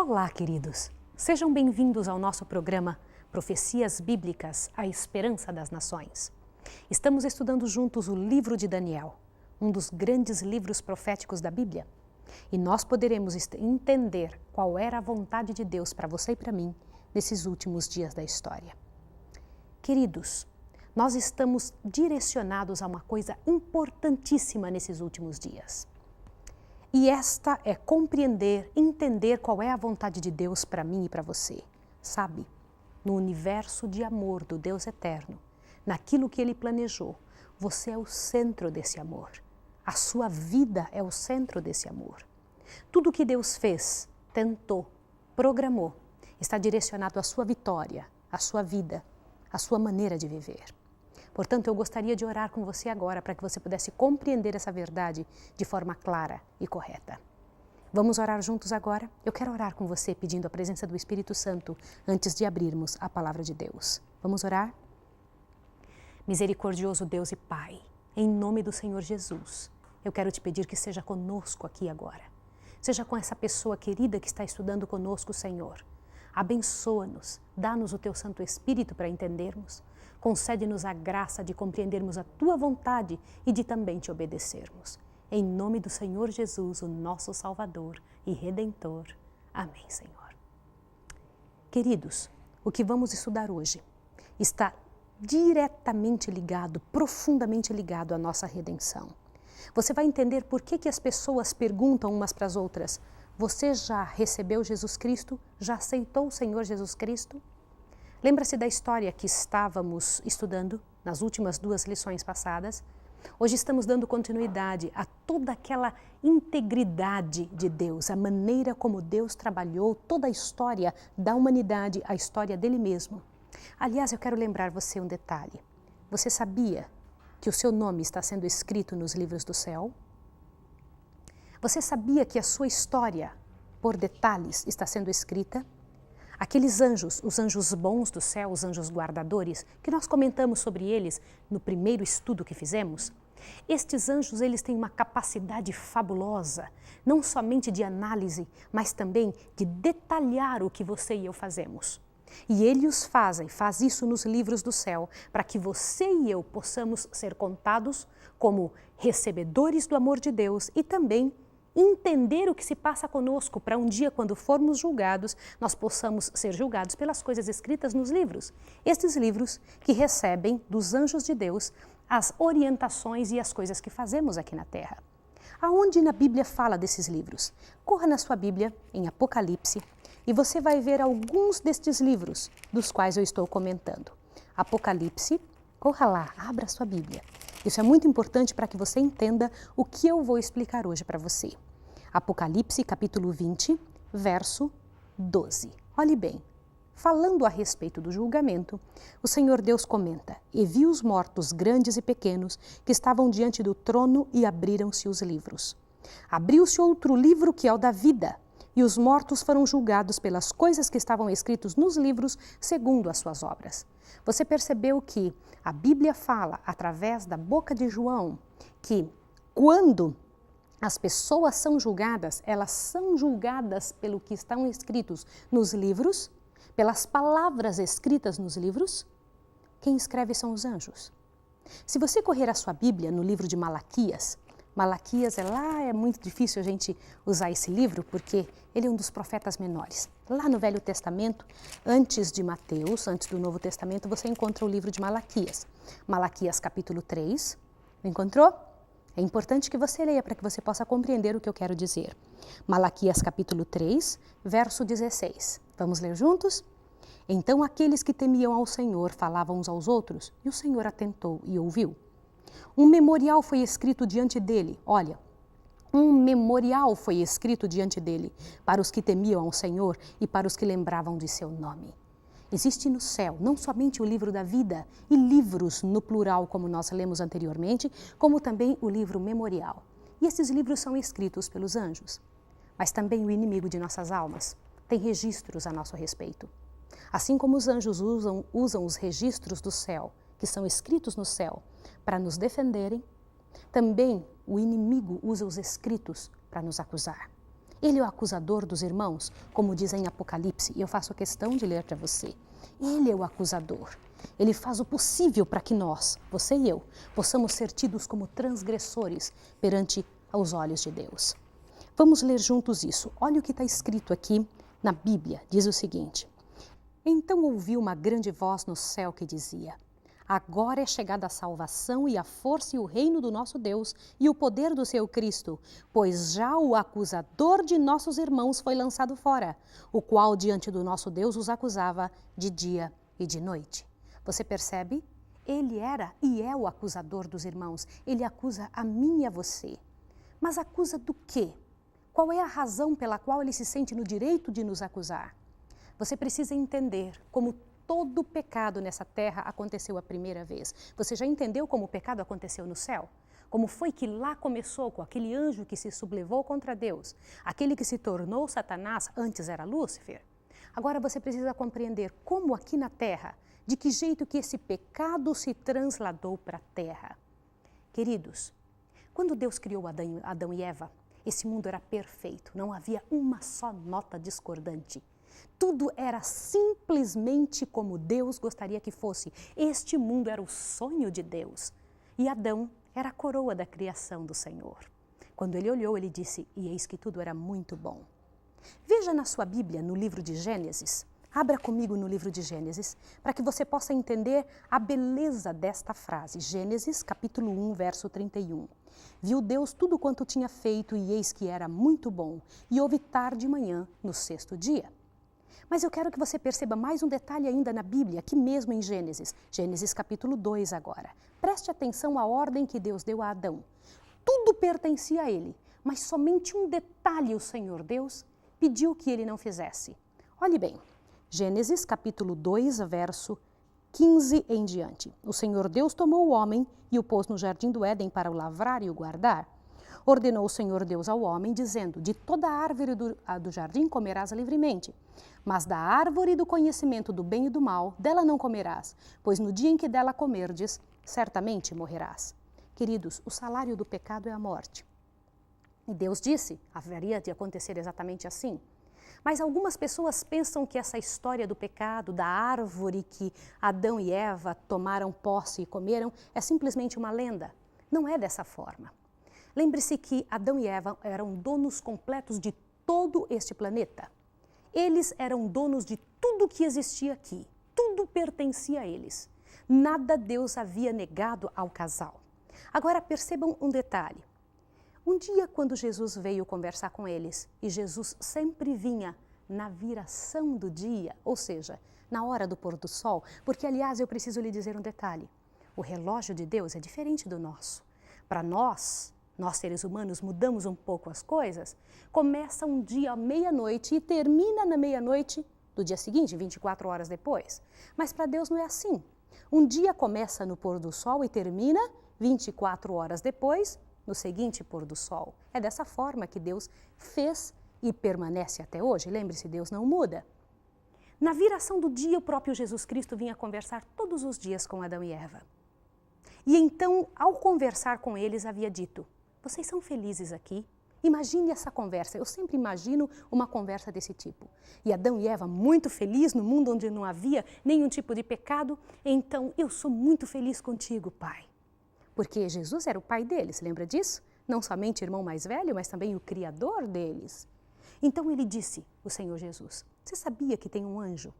Olá, queridos! Sejam bem-vindos ao nosso programa Profecias Bíblicas, a Esperança das Nações. Estamos estudando juntos o livro de Daniel, um dos grandes livros proféticos da Bíblia. E nós poderemos entender qual era a vontade de Deus para você e para mim nesses últimos dias da história. Queridos, nós estamos direcionados a uma coisa importantíssima nesses últimos dias. E esta é compreender, entender qual é a vontade de Deus para mim e para você. Sabe, no universo de amor do Deus eterno, naquilo que Ele planejou, você é o centro desse amor. A sua vida é o centro desse amor. Tudo que Deus fez, tentou, programou, está direcionado à sua vitória, à sua vida, à sua maneira de viver. Portanto, eu gostaria de orar com você agora para que você pudesse compreender essa verdade de forma clara e correta. Vamos orar juntos agora? Eu quero orar com você pedindo a presença do Espírito Santo antes de abrirmos a palavra de Deus. Vamos orar? Misericordioso Deus e Pai, em nome do Senhor Jesus, eu quero te pedir que seja conosco aqui agora. Seja com essa pessoa querida que está estudando conosco, Senhor. Abençoa-nos, dá-nos o Teu Santo Espírito para entendermos. Concede-nos a graça de compreendermos a Tua vontade e de também Te obedecermos. Em nome do Senhor Jesus, o nosso Salvador e Redentor. Amém, Senhor. Queridos, o que vamos estudar hoje está diretamente ligado, profundamente ligado à nossa redenção. Você vai entender por que as pessoas perguntam umas para as outras: você já recebeu Jesus Cristo? Já aceitou o Senhor Jesus Cristo? Lembra-se da história que estávamos estudando nas últimas 2 lições passadas? Hoje estamos dando continuidade a toda aquela integridade de Deus, a maneira como Deus trabalhou toda a história da humanidade, a história dele mesmo. Aliás, eu quero lembrar você um detalhe. Você sabia que o seu nome está sendo escrito nos livros do céu? Você sabia que a sua história, por detalhes, está sendo escrita? Aqueles anjos, os anjos bons do céu, os anjos guardadores, que nós comentamos sobre eles no primeiro estudo que fizemos, estes anjos, eles têm uma capacidade fabulosa, não somente de análise, mas também de detalhar o que você e eu fazemos. E eles faz isso nos livros do céu, para que você e eu possamos ser contados como recebedores do amor de Deus e também entender o que se passa conosco para um dia, quando formos julgados, nós possamos ser julgados pelas coisas escritas nos livros. Estes livros que recebem dos anjos de Deus as orientações e as coisas que fazemos aqui na Terra. Aonde na Bíblia fala desses livros? Corra na sua Bíblia, em Apocalipse, e você vai ver alguns destes livros dos quais eu estou comentando. Apocalipse, corra lá, abra a sua Bíblia. Isso é muito importante para que você entenda o que eu vou explicar hoje para você. Apocalipse, capítulo 20, verso 12. Olhe bem, falando a respeito do julgamento, o Senhor Deus comenta: e vi os mortos grandes e pequenos que estavam diante do trono e abriram-se os livros. Abriu-se outro livro que é o da vida, e os mortos foram julgados pelas coisas que estavam escritas nos livros segundo as suas obras. Você percebeu que a Bíblia fala, através da boca de João, que quando as pessoas são julgadas, elas são julgadas pelo que estão escritos nos livros, pelas palavras escritas nos livros. Quem escreve são os anjos. Se você correr a sua Bíblia no livro de Malaquias é muito difícil a gente usar esse livro porque ele é um dos profetas menores. Lá no Velho Testamento, antes de Mateus, antes do Novo Testamento, você encontra o livro de Malaquias. Malaquias capítulo 3, encontrou? É importante que você leia para que você possa compreender o que eu quero dizer. Malaquias capítulo 3, verso 16. Vamos ler juntos? Então aqueles que temiam ao Senhor falavam uns aos outros, e o Senhor atentou e ouviu. Um memorial foi escrito diante dele, olha, um memorial foi escrito diante dele para os que temiam ao Senhor e para os que lembravam de seu nome. Existe no céu não somente o livro da vida e livros no plural, como nós lemos anteriormente, como também o livro memorial. E esses livros são escritos pelos anjos. Mas também o inimigo de nossas almas tem registros a nosso respeito. Assim como os anjos usam os registros do céu, que são escritos no céu, para nos defenderem, também o inimigo usa os escritos para nos acusar. Ele é o acusador dos irmãos, como diz em Apocalipse, e eu faço questão de ler para você. Ele é o acusador. Ele faz o possível para que nós, você e eu, possamos ser tidos como transgressores perante os olhos de Deus. Vamos ler juntos isso. Olha o que está escrito aqui na Bíblia. Diz o seguinte: Então ouvi uma grande voz no céu que dizia: Agora é chegada a salvação e a força e o reino do nosso Deus e o poder do seu Cristo, pois já o acusador de nossos irmãos foi lançado fora, o qual diante do nosso Deus os acusava de dia e de noite. Você percebe? Ele era e é o acusador dos irmãos. Ele acusa a mim e a você. Mas acusa do quê? Qual é a razão pela qual ele se sente no direito de nos acusar? Você precisa entender como todo pecado nessa terra aconteceu a primeira vez. Você já entendeu como o pecado aconteceu no céu? Como foi que lá começou com aquele anjo que se sublevou contra Deus? Aquele que se tornou Satanás, antes era Lúcifer? Agora você precisa compreender como aqui na terra, de que jeito que esse pecado se transladou para a terra. Queridos, quando Deus criou Adão e Eva, esse mundo era perfeito, não havia uma só nota discordante. Tudo era simplesmente como Deus gostaria que fosse. Este mundo era o sonho de Deus. E Adão era a coroa da criação do Senhor. Quando ele olhou, ele disse, e eis que tudo era muito bom. Veja na sua Bíblia, no livro de Gênesis. Abra comigo no livro de Gênesis, para que você possa entender a beleza desta frase. Gênesis, capítulo 1, verso 31. Viu Deus tudo quanto tinha feito, e eis que era muito bom. E houve tarde e manhã, no sexto dia. Mas eu quero que você perceba mais um detalhe ainda na Bíblia, aqui mesmo em Gênesis. Gênesis capítulo 2 agora. Preste atenção à ordem que Deus deu a Adão. Tudo pertencia a ele, mas somente um detalhe o Senhor Deus pediu que ele não fizesse. Olhe bem, Gênesis capítulo 2, verso 15 em diante. O Senhor Deus tomou o homem e o pôs no jardim do Éden para o lavrar e o guardar. Ordenou o Senhor Deus ao homem, dizendo, de toda árvore do jardim comerás livremente, mas da árvore do conhecimento do bem e do mal, dela não comerás, pois no dia em que dela comerdes, certamente morrerás. Queridos, o salário do pecado é a morte. E Deus disse, haveria de acontecer exatamente assim. Mas algumas pessoas pensam que essa história do pecado, da árvore que Adão e Eva tomaram posse e comeram, é simplesmente uma lenda. Não é dessa forma. Lembre-se que Adão e Eva eram donos completos de todo este planeta. Eles eram donos de tudo que existia aqui. Tudo pertencia a eles. Nada Deus havia negado ao casal. Agora percebam um detalhe. Um dia, quando Jesus veio conversar com eles, e Jesus sempre vinha na viração do dia, ou seja, na hora do pôr do sol, porque, aliás, eu preciso lhe dizer um detalhe. O relógio de Deus é diferente do nosso. Para nós seres humanos, mudamos um pouco as coisas, começa um dia à meia-noite e termina na meia-noite do dia seguinte, 24 horas depois. Mas para Deus não é assim. Um dia começa no pôr do sol e termina 24 horas depois, no seguinte pôr do sol. É dessa forma que Deus fez e permanece até hoje. Lembre-se, Deus não muda. Na viração do dia, o próprio Jesus Cristo vinha conversar todos os dias com Adão e Eva. E então, ao conversar com eles, havia dito, vocês são felizes aqui? Imagine essa conversa. Eu sempre imagino uma conversa desse tipo. E Adão e Eva muito felizes no mundo onde não havia nenhum tipo de pecado. Então, eu sou muito feliz contigo, Pai. Porque Jesus era o pai deles, lembra disso? Não somente o irmão mais velho, mas também o criador deles. Então ele disse, o Senhor Jesus, você sabia que tem um anjo?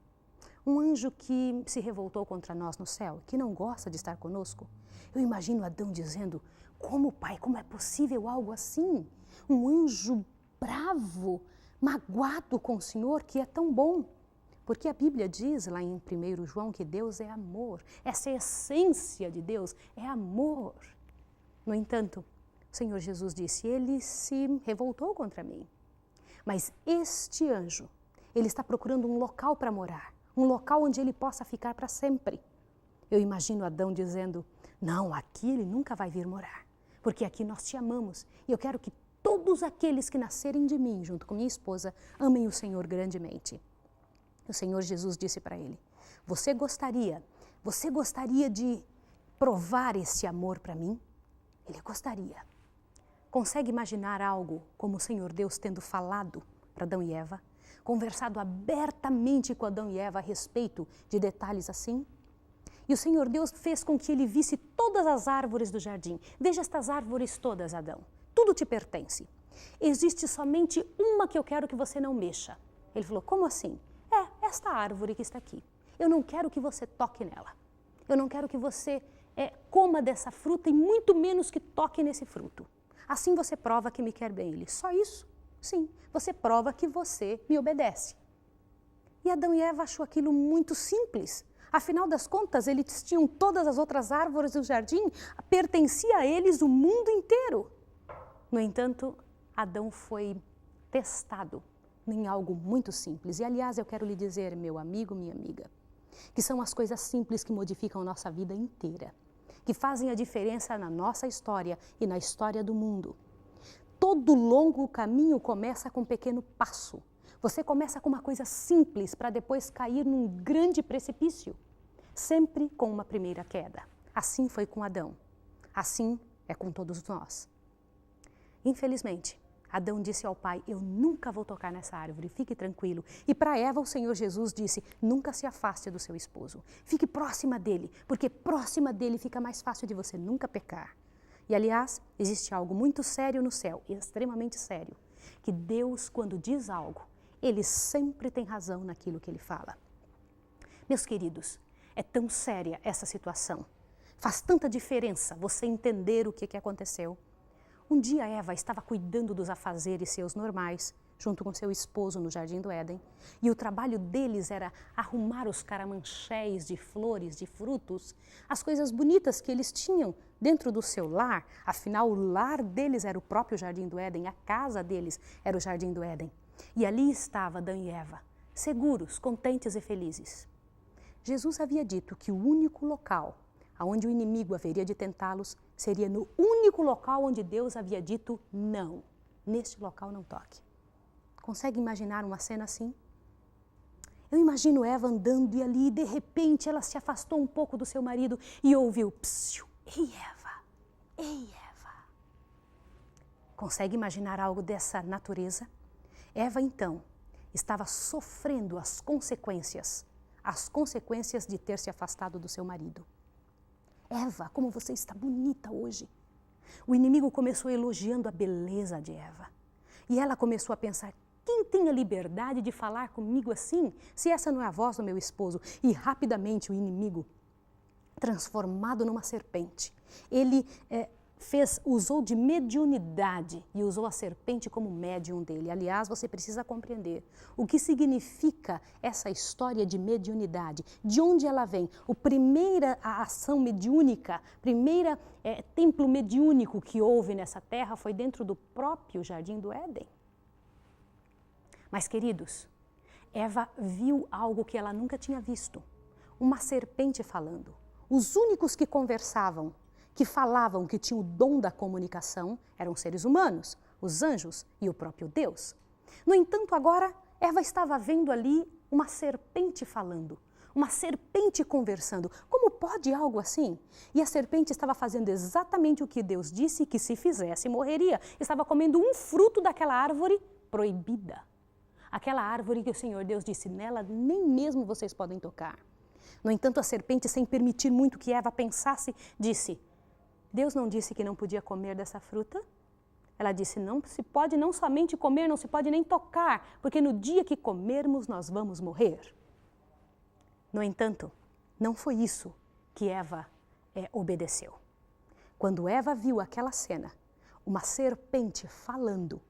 Um anjo que se revoltou contra nós no céu, que não gosta de estar conosco? Eu imagino Adão dizendo, como pai, como é possível algo assim? Um anjo bravo, magoado com o Senhor, que é tão bom. Porque a Bíblia diz lá em 1 João que Deus é amor. Essa essência de Deus é amor. No entanto, o Senhor Jesus disse, ele se revoltou contra mim. Mas este anjo, ele está procurando um local para morar. Um local onde ele possa ficar para sempre. Eu imagino Adão dizendo, não, aqui ele nunca vai vir morar. Porque aqui nós te amamos. E eu quero que todos aqueles que nascerem de mim, junto com minha esposa, amem o Senhor grandemente. O Senhor Jesus disse para ele, você gostaria de provar esse amor para mim? Ele gostaria. Consegue imaginar algo como o Senhor Deus tendo falado para Adão e Eva? Conversado abertamente com Adão e Eva a respeito de detalhes assim? E o Senhor Deus fez com que ele visse todas as árvores do jardim. Veja estas árvores todas, Adão. Tudo te pertence. Existe somente uma que eu quero que você não mexa. Ele falou, como assim? Esta árvore que está aqui. Eu não quero que você toque nela. Eu não quero que você coma dessa fruta e muito menos que toque nesse fruto. Assim você prova que me quer bem. Ele, só isso? Sim, você prova que você me obedece. E Adão e Eva achou aquilo muito simples. Afinal das contas, eles tinham todas as outras árvores do jardim, pertencia a eles o mundo inteiro. No entanto, Adão foi testado em algo muito simples. E, aliás, eu quero lhe dizer, meu amigo, minha amiga, que são as coisas simples que modificam a nossa vida inteira, que fazem a diferença na nossa história e na história do mundo. Todo longo caminho começa com um pequeno passo. Você começa com uma coisa simples para depois cair num grande precipício, sempre com uma primeira queda. Assim foi com Adão. Assim é com todos nós. Infelizmente, Adão disse ao pai, eu nunca vou tocar nessa árvore, fique tranquilo. E para Eva o Senhor Jesus disse, nunca se afaste do seu esposo. Fique próxima dele, porque próxima dele fica mais fácil de você nunca pecar. E aliás, existe algo muito sério no céu, extremamente sério, que Deus, quando diz algo, ele sempre tem razão naquilo que ele fala. Meus queridos, é tão séria essa situação. Faz tanta diferença você entender o que aconteceu. Um dia Eva estava cuidando dos afazeres seus normais, junto com seu esposo no Jardim do Éden, e o trabalho deles era arrumar os caramanchés de flores, de frutos, as coisas bonitas que eles tinham dentro do seu lar. Afinal, o lar deles era o próprio Jardim do Éden, a casa deles era o Jardim do Éden. E ali estava Adão e Eva, seguros, contentes e felizes. Jesus havia dito que o único local onde o inimigo haveria de tentá-los seria no único local onde Deus havia dito não. Neste local não toque. Consegue imaginar uma cena assim? Eu imagino Eva andando e ali, de repente, ela se afastou um pouco do seu marido e ouviu, psiu, ei Eva, ei Eva. Consegue imaginar algo dessa natureza? Eva, então, estava sofrendo as consequências de ter se afastado do seu marido. Eva, como você está bonita hoje. O inimigo começou elogiando a beleza de Eva. E ela começou a pensar, quem tem a liberdade de falar comigo assim, se essa não é a voz do meu esposo? E rapidamente o inimigo, transformado numa serpente, ele usou de mediunidade e usou a serpente como médium dele. Aliás, você precisa compreender o que significa essa história de mediunidade, de onde ela vem. A ação mediúnica, primeira templo mediúnico que houve nessa terra foi dentro do próprio Jardim do Éden. Mas, queridos, Eva viu algo que ela nunca tinha visto, uma serpente falando. Os únicos que conversavam, que falavam, que tinham o dom da comunicação, eram seres humanos, os anjos e o próprio Deus. No entanto, agora, Eva estava vendo ali uma serpente falando, uma serpente conversando. Como pode algo assim? E a serpente estava fazendo exatamente o que Deus disse que se fizesse morreria. Estava comendo um fruto daquela árvore proibida. Aquela árvore que o Senhor Deus disse, nela nem mesmo vocês podem tocar. No entanto, a serpente, sem permitir muito que Eva pensasse, disse, Deus não disse que não podia comer dessa fruta? Ela disse, não se pode não somente comer, não se pode nem tocar, porque no dia que comermos nós vamos morrer. No entanto, não foi isso que Eva obedeceu. Quando Eva viu aquela cena, uma serpente falando,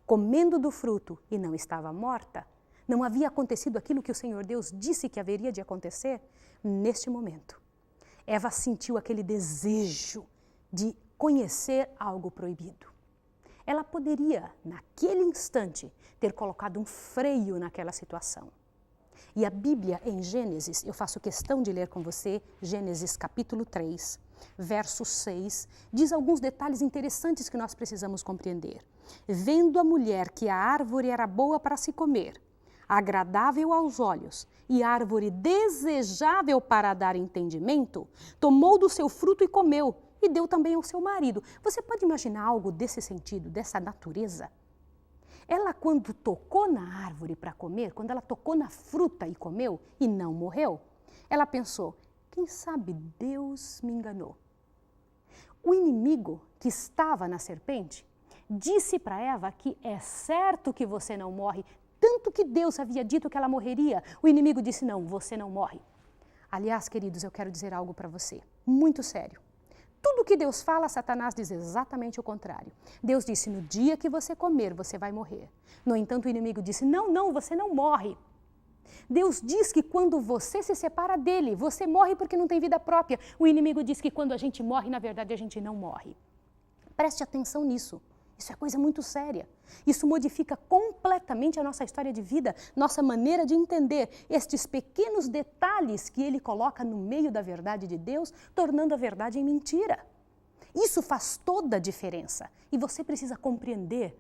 comendo do fruto e não estava morta, não havia acontecido aquilo que o Senhor Deus disse que haveria de acontecer, neste momento, Eva sentiu aquele desejo de conhecer algo proibido. Ela poderia, naquele instante, ter colocado um freio naquela situação. E a Bíblia, em Gênesis, eu faço questão de ler com você, Gênesis capítulo 3, verso 6, diz alguns detalhes interessantes que nós precisamos compreender. Vendo a mulher que a árvore era boa para se comer, agradável aos olhos e árvore desejável para dar entendimento, tomou do seu fruto e comeu, e deu também ao seu marido. Você pode imaginar algo desse sentido, dessa natureza? Ela, quando tocou na árvore para comer, quando ela tocou na fruta e comeu e não morreu, ela pensou, quem sabe Deus me enganou. O inimigo que estava na serpente disse para Eva que é certo que você não morre, tanto que Deus havia dito que ela morreria. O inimigo disse, não, você não morre. Aliás, queridos, eu quero dizer algo para você, muito sério. Tudo que Deus fala, Satanás diz exatamente o contrário. Deus disse, no dia que você comer, você vai morrer. No entanto, o inimigo disse, não, não, você não morre. Deus diz que quando você se separa dele, você morre porque não tem vida própria. O inimigo diz que quando a gente morre, na verdade, a gente não morre. Preste atenção nisso. Isso é coisa muito séria. Isso modifica completamente a nossa história de vida, nossa maneira de entender estes pequenos detalhes que ele coloca no meio da verdade de Deus, tornando a verdade em mentira. Isso faz toda a diferença. E você precisa compreender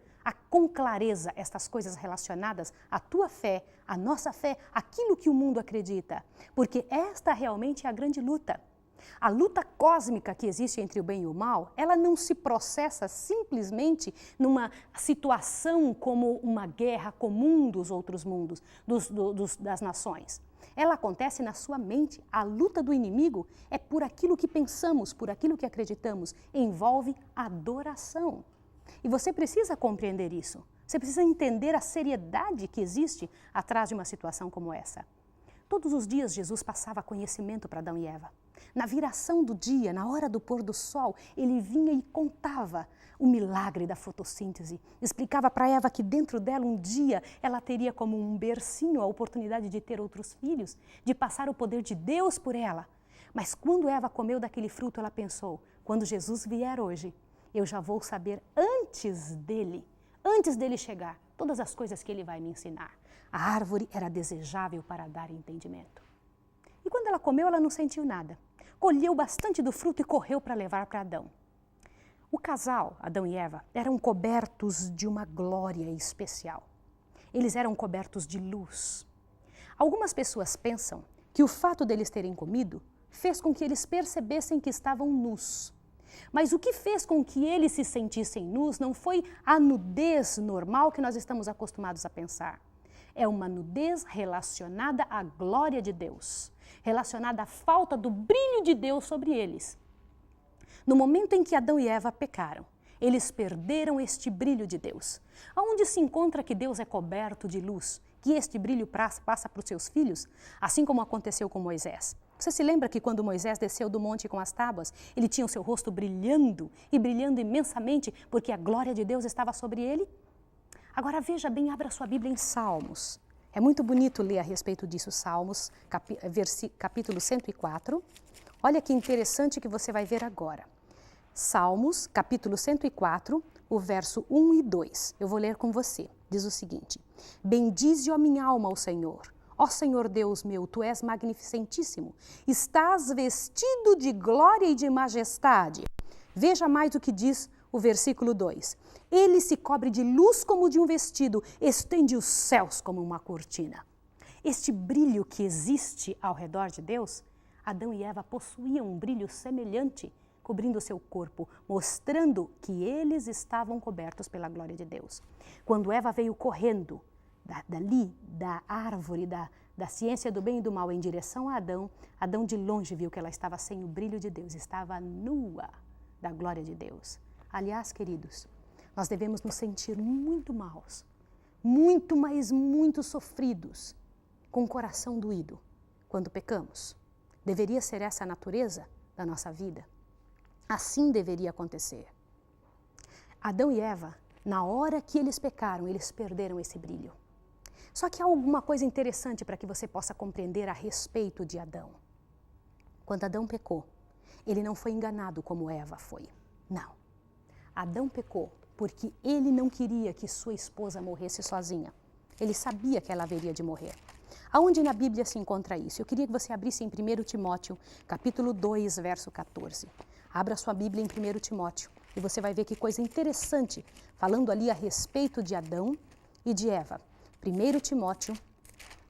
com clareza estas coisas relacionadas à tua fé, à nossa fé, aquilo que o mundo acredita. Porque esta realmente é a grande luta. A luta cósmica que existe entre o bem e o mal, ela não se processa simplesmente numa situação como uma guerra comum dos outros mundos, das nações. Ela acontece na sua mente. A luta do inimigo é por aquilo que pensamos, por aquilo que acreditamos. Envolve adoração. E você precisa compreender isso. Você precisa entender a seriedade que existe atrás de uma situação como essa. Todos os dias Jesus passava conhecimento para Adão e Eva. Na viração do dia, na hora do pôr do sol, ele vinha e contava o milagre da fotossíntese. Explicava para Eva que dentro dela um dia ela teria como um bercinho a oportunidade de ter outros filhos, de passar o poder de Deus por ela. Mas quando Eva comeu daquele fruto, ela pensou, quando Jesus vier hoje, eu já vou saber antes dele chegar, todas as coisas que ele vai me ensinar. A árvore era desejável para dar entendimento. E quando ela comeu, ela não sentiu nada. Colheu bastante do fruto e correu para levar para Adão. O casal, Adão e Eva, eram cobertos de uma glória especial. Eles eram cobertos de luz. Algumas pessoas pensam que o fato deles terem comido fez com que eles percebessem que estavam nus. Mas o que fez com que eles se sentissem nus não foi a nudez normal que nós estamos acostumados a pensar. É uma nudez relacionada à glória de Deus, relacionada à falta do brilho de Deus sobre eles. No momento em que Adão e Eva pecaram, eles perderam este brilho de Deus. Aonde se encontra que Deus é coberto de luz, que este brilho passa para os seus filhos, assim como aconteceu com Moisés. Você se lembra que quando Moisés desceu do monte com as tábuas, ele tinha o seu rosto brilhando e brilhando imensamente porque a glória de Deus estava sobre ele? Agora veja bem, abra sua Bíblia em Salmos. É muito bonito ler a respeito disso, Salmos, capítulo 104. Olha que interessante que você vai ver agora. Salmos, capítulo 104, o verso 1 e 2. Eu vou ler com você. Diz o seguinte: bendize, ó minha alma, ao Senhor. Ó Senhor Deus meu, Tu és magnificentíssimo. Estás vestido de glória e de majestade. Veja mais o que diz o versículo 2. Ele se cobre de luz como de um vestido, estende os céus como uma cortina. Este brilho que existe ao redor de Deus, Adão e Eva possuíam um brilho semelhante, cobrindo seu corpo, mostrando que eles estavam cobertos pela glória de Deus. Quando Eva veio correndo da árvore, da ciência do bem e do mal em direção a Adão, Adão de longe viu que ela estava sem o brilho de Deus, estava nua da glória de Deus. Aliás, queridos, nós devemos nos sentir muito maus, muito, mas muito sofridos, com o coração doído, quando pecamos. Deveria ser essa a natureza da nossa vida. Assim deveria acontecer. Adão e Eva, na hora que eles pecaram, eles perderam esse brilho. Só que há alguma coisa interessante para que você possa compreender a respeito de Adão. Quando Adão pecou, ele não foi enganado como Eva foi. Não. Adão pecou porque ele não queria que sua esposa morresse sozinha. Ele sabia que ela haveria de morrer. Aonde na Bíblia se encontra isso? Eu queria que você abrisse em 1 Timóteo, capítulo 2, verso 14. Abra sua Bíblia em 1 Timóteo e você vai ver que coisa interessante, falando ali a respeito de Adão e de Eva. 1 Timóteo,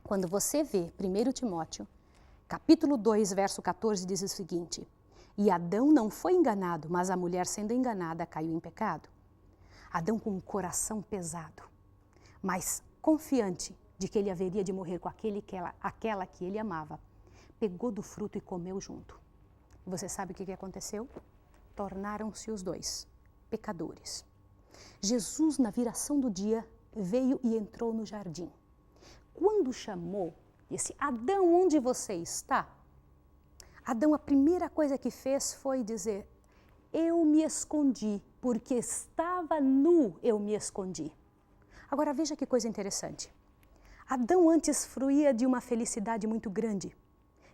quando você vê 1 Timóteo, capítulo 2, verso 14, diz o seguinte: E Adão não foi enganado, mas a mulher sendo enganada caiu em pecado. Adão com um coração pesado, mas confiante de que ele haveria de morrer com aquela que ele amava, pegou do fruto e comeu junto. E você sabe o que aconteceu? Tornaram-se os dois pecadores. Jesus, na viração do dia, veio e entrou no jardim. Quando chamou, disse: Adão, onde você está? Adão, a primeira coisa que fez foi dizer: eu me escondi, porque estava nu, eu me escondi. Agora veja que coisa interessante. Adão antes fruía de uma felicidade muito grande.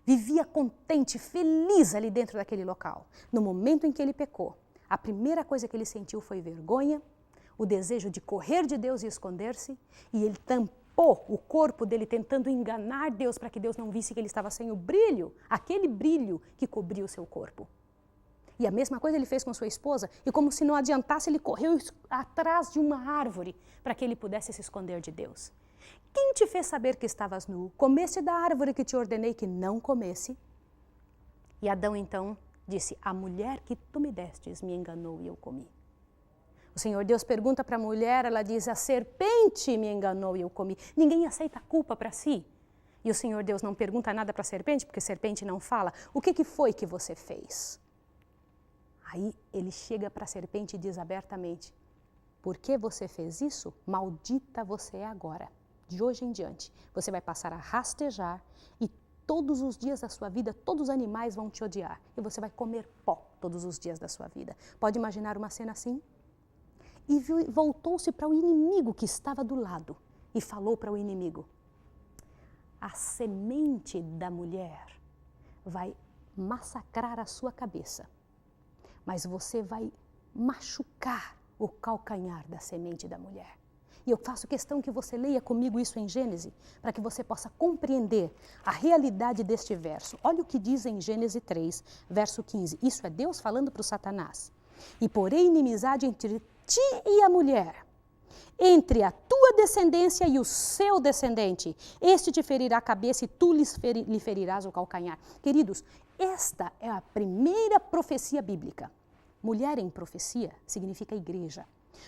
Vivia contente, feliz ali dentro daquele local. No momento em que ele pecou, a primeira coisa que ele sentiu foi vergonha, o desejo de correr de Deus e esconder-se, e ele tampou o corpo dele tentando enganar Deus para que Deus não visse que ele estava sem o brilho, aquele brilho que cobria o seu corpo. E a mesma coisa ele fez com sua esposa, e como se não adiantasse, ele correu atrás de uma árvore para que ele pudesse se esconder de Deus. Quem te fez saber que estavas nu? Comeste da árvore que te ordenei que não comesse? E Adão então disse: a mulher que tu me destes me enganou e eu comi. O Senhor Deus pergunta para a mulher, ela diz: a serpente me enganou e eu comi. Ninguém aceita a culpa para si. E o Senhor Deus não pergunta nada para a serpente, porque a serpente não fala. O que foi que você fez? Aí ele chega para a serpente e diz abertamente: por que você fez isso? Maldita você é agora. De hoje em diante, você vai passar a rastejar e todos os dias da sua vida, todos os animais vão te odiar. E você vai comer pó todos os dias da sua vida. Pode imaginar uma cena assim? E voltou-se para o inimigo que estava do lado e falou para o inimigo: a semente da mulher vai massacrar a sua cabeça, mas você vai machucar o calcanhar da semente da mulher. E eu faço questão que você leia comigo isso em Gênesis, para que você possa compreender a realidade deste verso. Olha o que diz em Gênesis 3, verso 15. Isso é Deus falando para o Satanás. E porém inimizade entre ti e a mulher, entre a tua descendência e o seu descendente. Este te ferirá a cabeça e tu lhe ferirás o calcanhar. Queridos, esta é a primeira profecia bíblica. Mulher em profecia significa igreja.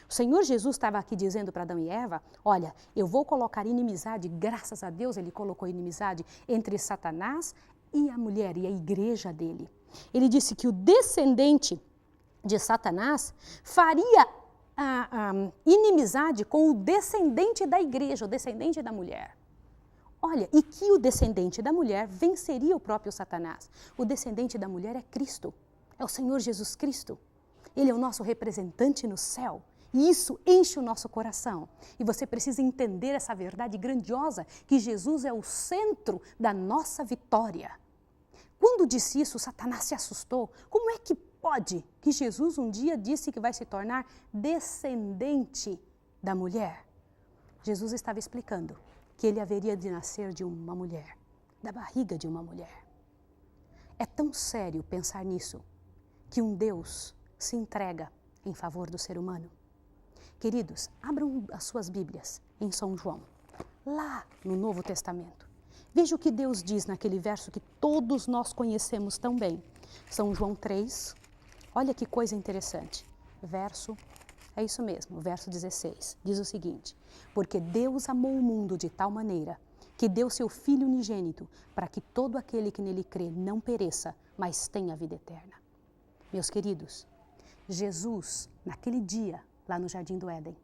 O Senhor Jesus estava aqui dizendo para Adão e Eva: olha, eu vou colocar inimizade, graças a Deus ele colocou inimizade entre Satanás e a mulher e a igreja dele. Ele disse que o descendente de Satanás faria inimizade com o descendente da igreja, o descendente da mulher. Olha, e que o descendente da mulher venceria o próprio Satanás. O descendente da mulher é Cristo, é o Senhor Jesus Cristo. Ele é o nosso representante no céu. E isso enche o nosso coração. E você precisa entender essa verdade grandiosa, que Jesus é o centro da nossa vitória. Quando disse isso, Satanás se assustou. Como é que pode que Jesus um dia disse que vai se tornar descendente da mulher? Jesus estava explicando que ele haveria de nascer de uma mulher, da barriga de uma mulher. É tão sério pensar nisso, que um Deus se entrega em favor do ser humano. Queridos, abram as suas Bíblias em São João, lá no Novo Testamento. Veja o que Deus diz naquele verso que todos nós conhecemos tão bem. São João 3, olha que coisa interessante. É isso mesmo, verso 16, diz o seguinte: porque Deus amou o mundo de tal maneira que deu seu Filho unigênito para que todo aquele que nele crê não pereça, mas tenha vida eterna. Meus queridos, Jesus, naquele dia, lá no Jardim do Éden,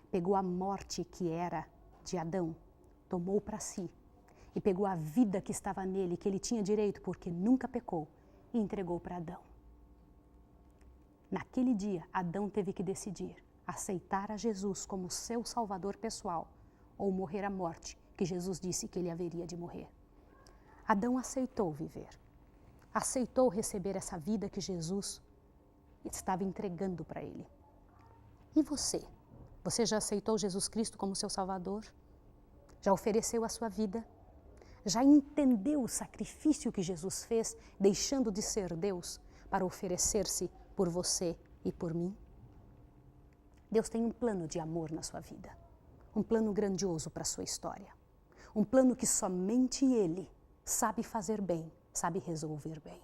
pegou a morte que era de Adão, tomou para si, e pegou a vida que estava nele, que ele tinha direito porque nunca pecou, e entregou para Adão. Naquele dia, Adão teve que decidir aceitar a Jesus como seu salvador pessoal ou morrer a morte que Jesus disse que ele haveria de morrer. Adão aceitou viver, aceitou receber essa vida que Jesus estava entregando para ele. E você? Você já aceitou Jesus Cristo como seu Salvador? Já ofereceu a sua vida? Já entendeu o sacrifício que Jesus fez, deixando de ser Deus, para oferecer-se por você e por mim? Deus tem um plano de amor na sua vida, um plano grandioso para a sua história, um plano que somente Ele sabe fazer bem, sabe resolver bem.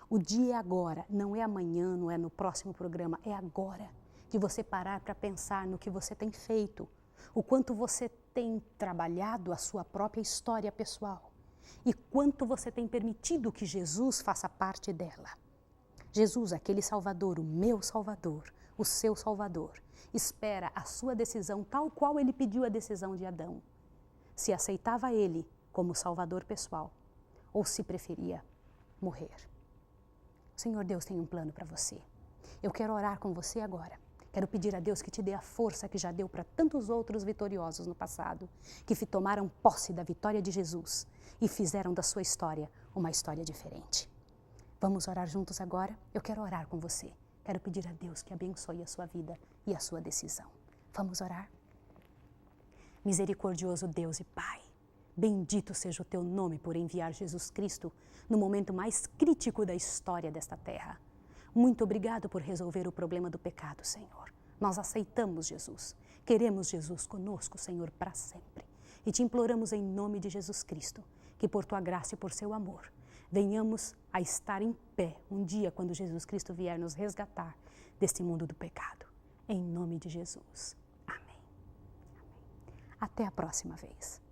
O dia é agora, não é amanhã, não é no próximo programa, é agora de você parar para pensar no que você tem feito, o quanto você tem trabalhado a sua própria história pessoal e quanto você tem permitido que Jesus faça parte dela. Jesus, aquele Salvador, o meu Salvador, o seu Salvador, espera a sua decisão tal qual ele pediu a decisão de Adão. Se aceitava ele como Salvador pessoal ou se preferia morrer. O Senhor Deus tem um plano para você. Eu quero orar com você agora. Quero pedir a Deus que te dê a força que já deu para tantos outros vitoriosos no passado, que tomaram posse da vitória de Jesus e fizeram da sua história uma história diferente. Vamos orar juntos agora? Eu quero orar com você. Quero pedir a Deus que abençoe a sua vida e a sua decisão. Vamos orar? Misericordioso Deus e Pai, bendito seja o teu nome por enviar Jesus Cristo no momento mais crítico da história desta terra. Muito obrigado por resolver o problema do pecado, Senhor. Nós aceitamos Jesus. Queremos Jesus conosco, Senhor, para sempre. E te imploramos em nome de Jesus Cristo, que por tua graça e por seu amor, venhamos a estar em pé um dia quando Jesus Cristo vier nos resgatar deste mundo do pecado. Em nome de Jesus. Amém. Amém. Até a próxima vez.